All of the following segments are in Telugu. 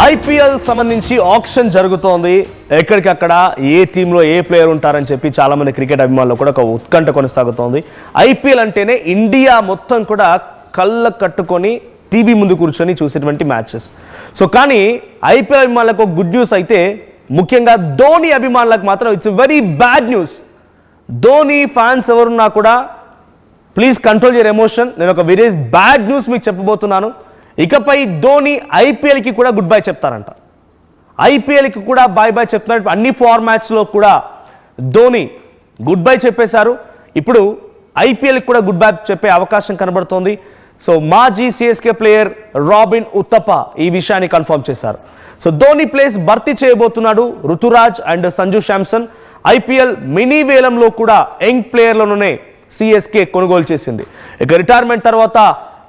ఐపీఎల్ సంబంధించి ఆక్షన్ జరుగుతోంది. ఎక్కడికక్కడ ఏ టీంలో ఏ ప్లేయర్ ఉంటారని చెప్పి చాలా మంది క్రికెట్ అభిమానులు కూడా ఒక ఉత్కంఠ కొనసాగుతోంది. ఐపీఎల్ అంటేనే ఇండియా మొత్తం కూడా కళ్ళ కట్టుకొని టీవీ ముందు కూర్చొని చూసేటువంటి మ్యాచెస్. సో కానీ ఐపీఎల్ అభిమానులకు గుడ్ న్యూస్ అయితే, ముఖ్యంగా ధోని అభిమానులకు మాత్రం it's very bad news. Dhoni fans ఎవరున్నా కూడా ప్లీజ్ కంట్రోల్ యువర్ ఎమోషన్. నేను ఒక వెరీ బ్యాడ్ న్యూస్ మీకు చెప్పబోతున్నాను. ఇకపై ధోని ఐపీఎల్కి కూడా గుడ్ బై చెప్తారంట. ఐపీఎల్కి కూడా బాయ్ బాయ్ చెప్తున్నారు. అన్ని ఫార్మాట్స్లో కూడా ధోని గుడ్ బై చెప్పేశారు. ఇప్పుడు ఐపీఎల్కి కూడా గుడ్ బై చెప్పే అవకాశం కనబడుతోంది. సో మాజీ సిఎస్కే ప్లేయర్ రాబిన్ ఉత్తప్ప ఈ విషయాన్ని కన్ఫర్మ్ చేశారు. సో ధోని ప్లేస్ భర్తీ చేయబోతున్నాడు Ruturaj and Sanju Samson. IPL mini వేలంలో కూడా యంగ్ ప్లేయర్లలోనే సిఎస్కే కొనుగోలు చేసింది. ఇక రిటైర్మెంట్ తర్వాత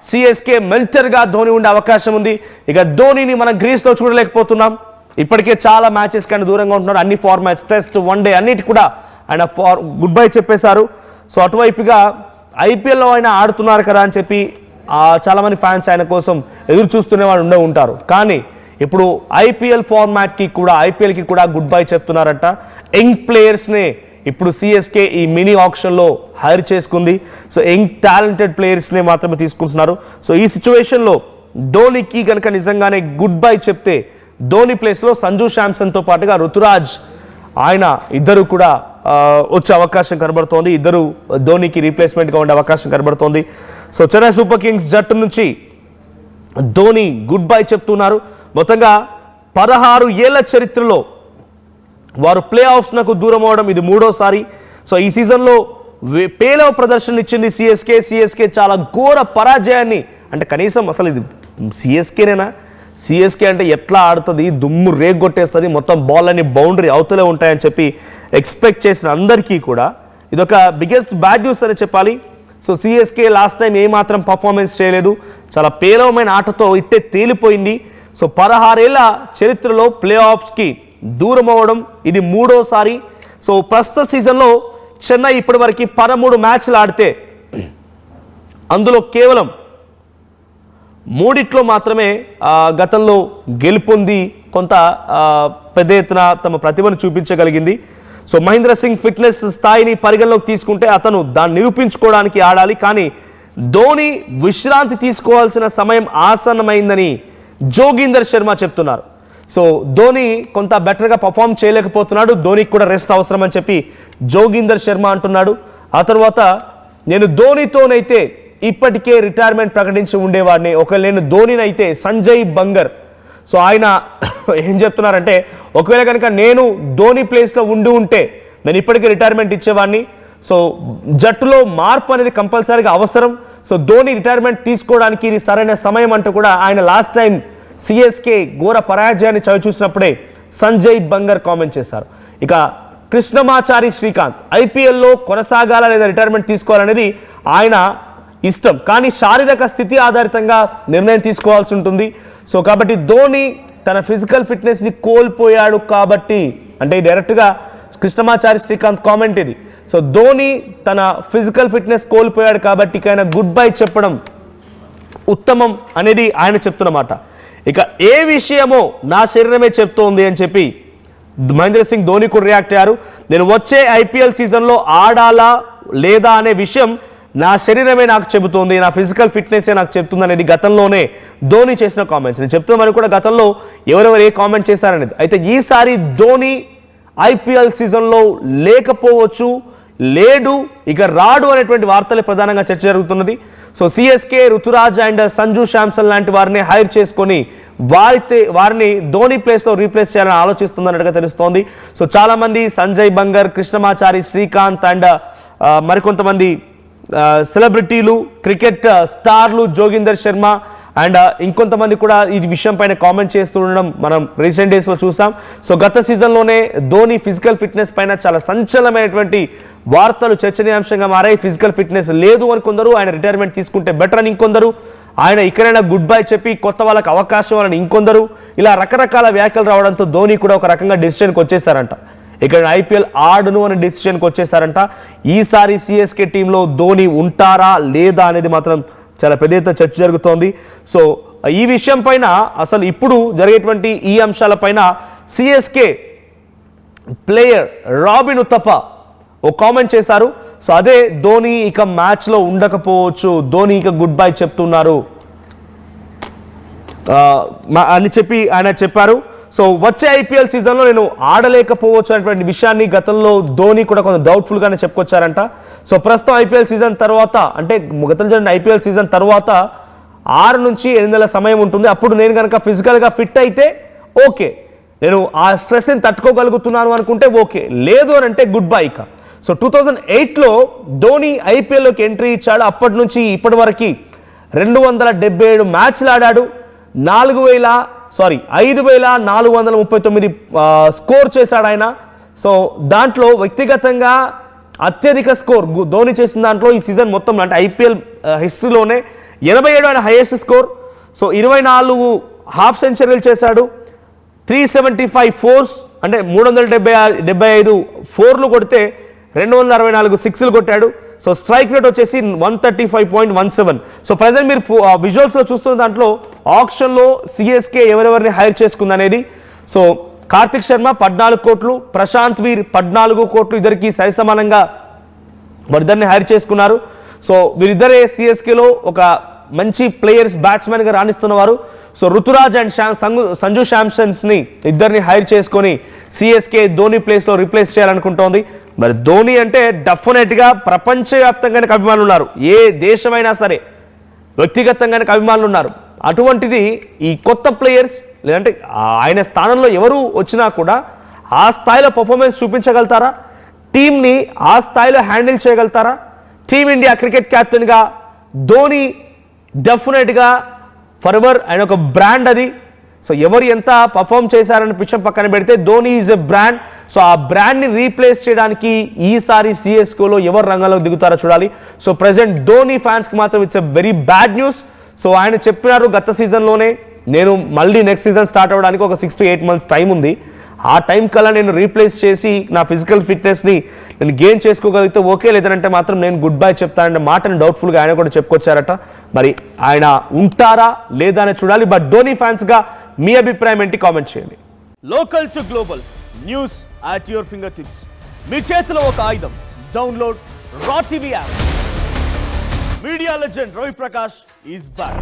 సిఎస్కే మెంటర్గా ధోని ఉండే అవకాశం ఉంది. ఇక ధోనిని మనం గ్రీస్లో చూడలేకపోతున్నాం. ఇప్పటికే చాలా మ్యాచెస్ కానీ దూరంగా ఉంటున్నారు. అన్ని ఫార్మాట్స్, టెస్ట్, వన్డే అన్నిటి కూడా ఆయన గుడ్ బై చెప్పేశారు. సో అటువైపుగా ఐపీఎల్లో ఆయన ఆడుతున్నారు కదా అని చెప్పి చాలామంది ఫ్యాన్స్ ఆయన కోసం ఎదురు చూస్తూనే వాళ్ళు ఉంటారు. కానీ ఇప్పుడు ఐపీఎల్కి కూడా గుడ్ బై చెప్తున్నారంట. యంగ్ ప్లేయర్స్నే ఇప్పుడు సిఎస్కే ఈ మినీ ఆప్షన్లో హైర్ చేసుకుంది. సో యంగ్ టాలెంటెడ్ ప్లేయర్స్నే మాత్రమే తీసుకుంటున్నారు. సో ఈ సిచ్యువేషన్లో ధోనికి కనుక నిజంగానే గుడ్ బై చెప్తే ధోని ప్లేస్లో సంజు శాంసన్తో పాటుగా రుతురాజ్ ఆయన ఇద్దరు కూడా వచ్చే అవకాశం కనబడుతోంది. ఇద్దరు ధోనికి రీప్లేస్మెంట్గా ఉండే అవకాశం కనబడుతోంది. సో చెన్నై సూపర్ కింగ్స్ జట్టు నుంచి ధోని గుడ్ బై చెప్తున్నారు. మొత్తంగా 16 ఏళ్ల చరిత్రలో వారు ప్లే ఆఫ్స్నకు దూరం అవడం ఇది మూడోసారి. సో ఈ సీజన్లో పేలవ ప్రదర్శన ఇచ్చింది సిఎస్కే చాలా ఘోర పరాజయాన్ని, అంటే కనీసం అసలు ఇది సిఎస్కేనేనా? సిఎస్కే అంటే ఎట్లా ఆడుతుంది, దుమ్ము రేగొట్టేస్తుంది, మొత్తం బాల్ అన్ని బౌండరీ అవుతూనే ఉంటాయని చెప్పి ఎక్స్పెక్ట్ చేసిన అందరికీ కూడా ఇదొక బిగ్గెస్ట్ బ్యాడ్ న్యూస్ అని చెప్పాలి. సో సిఎస్కే లాస్ట్ టైం ఏమాత్రం పర్ఫార్మెన్స్ చేయలేదు, చాలా పేలవమైన ఆటతో ఇట్టే తేలిపోయింది. సో 16 ఏళ్ల చరిత్రలో ప్లే ఆఫ్స్కి దూరం అవ్వడం ఇది మూడోసారి. సో ప్రస్తుత సీజన్లో చెన్నై ఇప్పటివరకు 13 మ్యాచ్లు ఆడితే అందులో కేవలం 3 మాత్రమే గతంలో గెలుపొంది కొంత పెద్ద ఎత్తున తమ ప్రతిభను చూపించగలిగింది. సో మహేంద్ర సింగ్ ఫిట్నెస్ స్థాయిని పరిగణలోకి తీసుకుంటే అతను దాన్ని నిరూపించుకోవడానికి ఆడాలి. కానీ ధోని విశ్రాంతి తీసుకోవాల్సిన సమయం ఆసన్నమైందని జోగీందర్ శర్మ చెప్తున్నారు. సో ధోని కొంత బెటర్గా పర్ఫామ్ చేయలేకపోతున్నాడు, ధోనికి కూడా రెస్ట్ అవసరం అని చెప్పి జోగీందర్ శర్మ అంటున్నాడు. ఆ తర్వాత నేను ధోనితోనైతే ఇప్పటికే రిటైర్మెంట్ ప్రకటించి ఉండేవాడిని, ఒకవేళ నేను ధోనినైతే సంజయ్ బంగర్. సో ఆయన ఏం చెప్తున్నారంటే, ఒకవేళ కనుక నేను ధోని ప్లేస్లో ఉంటే నేను ఇప్పటికే రిటైర్మెంట్ ఇచ్చేవాడిని. సో జట్టులో మార్పు అనేది కంపల్సరీగా అవసరం. సో ధోని రిటైర్మెంట్ తీసుకోవడానికి ఇది సరైన సమయం అంటూ కూడా ఆయన లాస్ట్ టైం సిఎస్కే ఘోర పరాజయాన్ని చవి చూసినప్పుడే సంజయ్ బంగర్ కామెంట్ చేశారు. ఇక కృష్ణమాచారి శ్రీకాంత్ ఐపీఎల్లో కొనసాగాల లేదా రిటైర్మెంట్ తీసుకోవాలనేది ఆయన ఇష్టం, కానీ శారీరక స్థితి ఆధారితంగా నిర్ణయం తీసుకోవాల్సి ఉంటుంది. సో కాబట్టి ధోని తన ఫిజికల్ ఫిట్నెస్ని కోల్పోయాడు కాబట్టి, అంటే డైరెక్ట్గా కృష్ణమాచారి శ్రీకాంత్ కామెంట్ ఇది. సో ధోని తన ఫిజికల్ ఫిట్నెస్ కోల్పోయాడు కాబట్టి ఆయన గుడ్ బై చెప్పడం ఉత్తమం అనేది ఆయన చెప్తున్నమాట. ఇక ఏ విషయమో నా శరీరమే చెప్తోంది అని చెప్పి మహేంద్ర సింగ్ ధోని కూడా రియాక్ట్ అయ్యారు. నేను వచ్చే ఐపీఎల్ సీజన్లో ఆడాలా లేదా అనే విషయం నా శరీరమే నాకు చెబుతోంది, నా ఫిజికల్ ఫిట్నెసే నాకు చెప్తుంది అనేది గతంలోనే ధోని చేసిన కామెంట్స్. నేను చెప్తున్నాను కూడా గతంలో ఎవరెవరు ఏ కామెంట్ చేశారనేది. అయితే ఈసారి ధోని ఐపీఎల్ సీజన్లో లేకపోవచ్చు, లేడు, ఇక రాడు అనేటువంటి వార్తలే ప్రధానంగా చర్చ జరుగుతున్నది. So CSK Ruturaj and Sanju Samson లాంటి వారిని హైర్ చేసుకొని వారిని ధోని ప్లేస్లో రీప్లేస్ చేయాలని ఆలోచిస్తుందన్నట్టుగా తెలుస్తోంది. సో చాలామంది సంజయ్ బంగర్, కృష్ణమాచారి శ్రీకాంత్ అండ్ మరికొంతమంది సెలబ్రిటీలు, క్రికెట్ స్టార్లు, జోగిందర్ శర్మ అండ్ ఇంకొంతమంది కూడా ఈ విషయం పైన కామెంట్ చేస్తూ ఉండడం మనం రీసెంట్ డేస్లో చూసాం. సో గత సీజన్లోనే ధోని ఫిజికల్ ఫిట్నెస్ పైన చాలా సంచలనమైనటువంటి వార్తలు చర్చనీయాంశంగా మారాయి. ఫిజికల్ ఫిట్నెస్ లేదు అని కొందరు, ఆయన రిటైర్మెంట్ తీసుకుంటే బెటర్ అని ఇంకొందరు, ఆయన ఇక్కడైనా గుడ్ బై చెప్పి కొత్త వాళ్ళకి అవకాశం అని ఇంకొందరు, ఇలా రకరకాల వ్యాఖ్యలు రావడంతో ధోని కూడా ఒక రకంగా డెసిషన్కి వచ్చేసారంట. ఇక్కడ ఐపీఎల్ ఆడును అనే డెసిషన్కి వచ్చేసారంట. ఈసారి సిఎస్కే టీంలో ధోని ఉంటారా లేదా అనేది మాత్రం చాలా పెద్ద ఎత్తున చర్చ జరుగుతోంది. సో ఈ విషయం పైన అసలు ఇప్పుడు జరిగేటువంటి ఈ అంశాలపైన సిఎస్కే ప్లేయర్ రాబిన్ ఉత్తప్ప ఓ కామెంట్ చేశారు. సో అదే ధోని ఇక మ్యాచ్లో ఉండకపోవచ్చు, ధోని ఇక గుడ్ బై చెప్తున్నారు అని చెప్పి ఆయన చెప్పారు. సో వచ్చే ఐపీఎల్ సీజన్లో నేను ఆడలేకపోవచ్చు అనేటువంటి విషయాన్ని గతంలో ధోని కూడా కొంచెం డౌట్ఫుల్గానే చెప్పుకొచ్చారంట. సో ప్రస్తుతం ఐపీఎల్ సీజన్ తర్వాత, అంటే గతంలో జరిగిన ఐపీఎల్ సీజన్ తర్వాత 6 నుంచి 8 నెలల సమయం ఉంటుంది. అప్పుడు నేను కనుక ఫిజికల్గా ఫిట్ అయితే ఓకే, నేను ఆ స్ట్రెస్ని తట్టుకోగలుగుతున్నాను అనుకుంటే ఓకే, లేదు అని అంటే గుడ్ బై ఇక. సో 2008లో ధోని ఐపీఎల్లోకి ఎంట్రీ ఇచ్చాడు. అప్పటి నుంచి ఇప్పటి వరకు 277 మ్యాచ్లు ఆడాడు. 5439 స్కోర్ చేశాడు ఆయన. సో దాంట్లో వ్యక్తిగతంగా అత్యధిక స్కోర్ ధోని చేసిన దాంట్లో ఈ సీజన్ మొత్తం అంటే ఐపీఎల్ హిస్టరీలోనే 87 ఆయన హైయెస్ట్ స్కోర్. సో 24 హాఫ్ సెంచరీలు చేశాడు, 375 ఫోర్స్ అంటే 375 ఫోర్లు కొడితే 264 సిక్స్లు కొట్టాడు. సో స్ట్రైక్ రేట్ వచ్చేసి 135.17. సో ప్రజెంట్ మీరు విజువల్స్లో చూస్తున్న దాంట్లో ఆక్షన్లో సిఎస్కే ఎవరెవరిని హైర్ చేసుకుంది అనేది. సో కార్తిక్ శర్మ 14 కోట్లు, ప్రశాంత్ వీర్ 14 కోట్లు, ఇద్దరికి సరిసమానంగా వారిద్దరిని హైర్ చేసుకున్నారు. సో వీరిద్దరే సిఎస్కేలో ఒక మంచి ప్లేయర్స్, బ్యాట్స్మెన్గా రాణిస్తున్నవారు. సో రుతురాజ్ అండ్ సంజు శాంసన్స్ని ఇద్దరిని హైర్ చేసుకొని సిఎస్కే ధోని ప్లేస్లో రీప్లేస్ చేయాలనుకుంటోంది. మరి ధోని అంటే డెఫినెట్గా ప్రపంచవ్యాప్తంగానే అభిమానులు ఉన్నారు, ఏ దేశమైనా సరే వ్యక్తిగతంగానే అభిమానులు ఉన్నారు. అటువంటిది ఈ కొత్త ప్లేయర్స్ లేదంటే ఆయన స్థానంలో ఎవరు వచ్చినా కూడా ఆ స్థాయిలో పర్ఫార్మెన్స్ చూపించగలుగుతారా, టీంని ఆ స్థాయిలో హ్యాండిల్ చేయగలుగుతారా? టీమిండియా క్రికెట్ కెప్టెన్గా ధోని డెఫినెట్గా ఫర్ ఎవర్ ఆయన ఒక బ్రాండ్ అది. సో ఎవరు ఎంత పర్ఫామ్ చేశారని విషయం పక్కన పెడితే Dhoni is a brand. So ఆ బ్రాండ్ని రీప్లేస్ చేయడానికి ఈసారి సిఎస్కేలో ఎవరు రంగంలోకి దిగుతారో చూడాలి. సో ప్రజెంట్ ధోని ఫ్యాన్స్కి మాత్రం it's a very bad news. So ఆయన చెప్పినారు గత సీజన్లోనే, నేను మళ్ళీ నెక్స్ట్ సీజన్ స్టార్ట్ అవ్వడానికి ఒక 6 to 8 months టైం ఉంది, ఆ టైం కల్లా నేను రీప్లేస్ చేసి నా ఫిజికల్ ఫిట్నెస్ని నేను గెయిన్ చేసుకోగలిగితే ఓకే, లేదంటే మాత్రం నేను గుడ్ బై చెప్తానంటే మాటని డౌట్ఫుల్గా ఆయన కూడా చెప్పుకొచ్చారట. మరి ఆయన ఉంటారా లేదా అని చూడాలి. బట్ ధోని ఫ్యాన్స్గా మీ అభిప్రాయం ఏంటి కామెంట్ చేయండి. Local to global news at your fingertips, మీ చేతిలో ఒక ఆయుధం. Download Raw TV app. Media legend Ravi Prakash is back.